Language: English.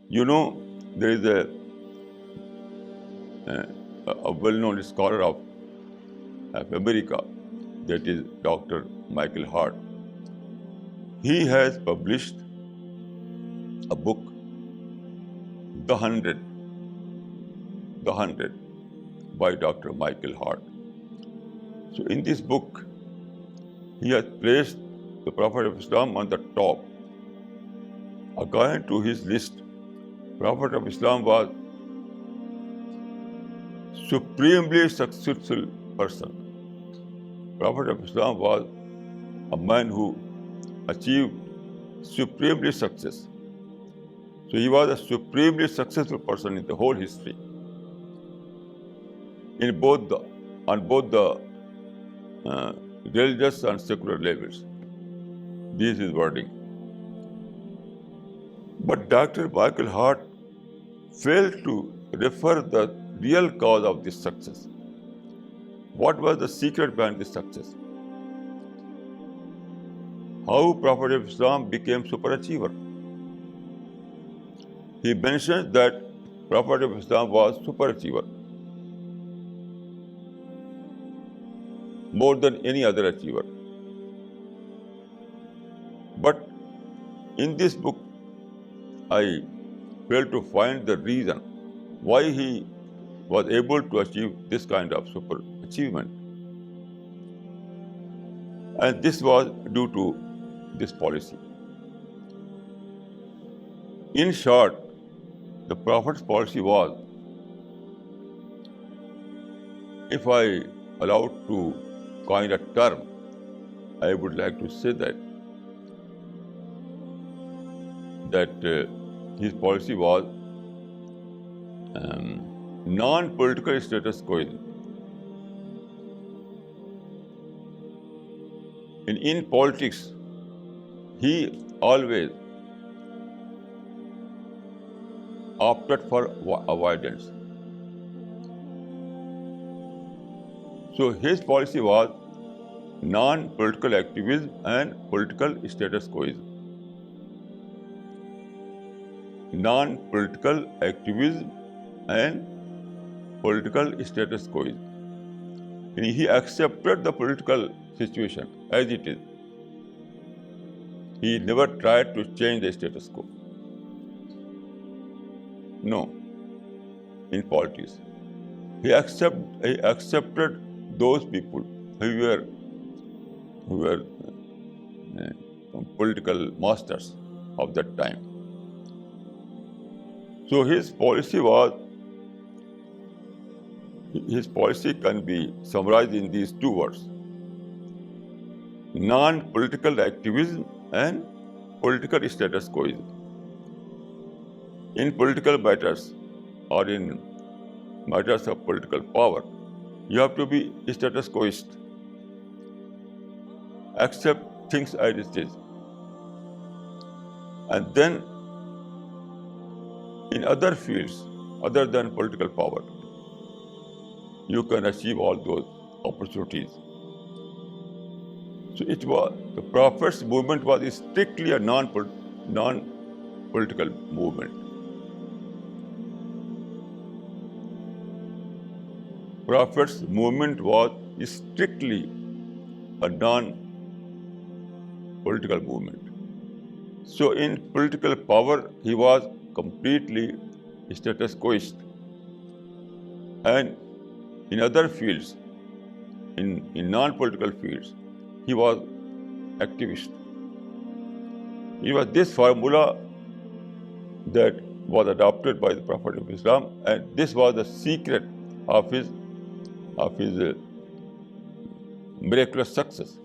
You know, there is a well-known scholar of America, that is Dr. Michael Hart. He has published a book, The Hundred, The Hundred, by Dr. Michael Hart. So in this book, he has placed the Prophet of Islam on the top. According to his list, Prophet of Islam was supremely successful person. Prophet of Islam was a man who achieved supremely success. So he was a supremely successful person in the whole history, in on both the religious and secular levels. This is wording. But Dr. Michael Hart failed to refer the real cause of this success. What was the secret behind this success? How Prophet of Islam became superachiever? He mentions that Prophet of Islam was superachiever more than any other achiever. But in this book, I failed to find the reason why he was able to achieve this kind of super achievement. And this was due to this policy. In short, the Prophet's policy was, if I allowed to coin a term, I would like to say that his policy was non-political status quo. In politics, he always opted for avoidance. So his policy was non-political activism and political status quo. Non-political activism and political status quo. And he accepted the political situation as it is. He never tried to change the status quo. No, in politics. He accepted those people who were political masters of that time. So his policy can be summarized in these two words: non-political activism and political status quo. In political matters or in matters of political power, you have to be status quoist. Accept things as it is. And then in other fields, other than political power, you can achieve all those opportunities. So the Prophet's movement was strictly a non-political movement. Prophet's movement was strictly a non-political movement. So in political power, he was completely status quoist. And in other fields, in non-political fields, he was activist. It was this formula that was adopted by the Prophet of Islam, and this was the secret of his miraculous success.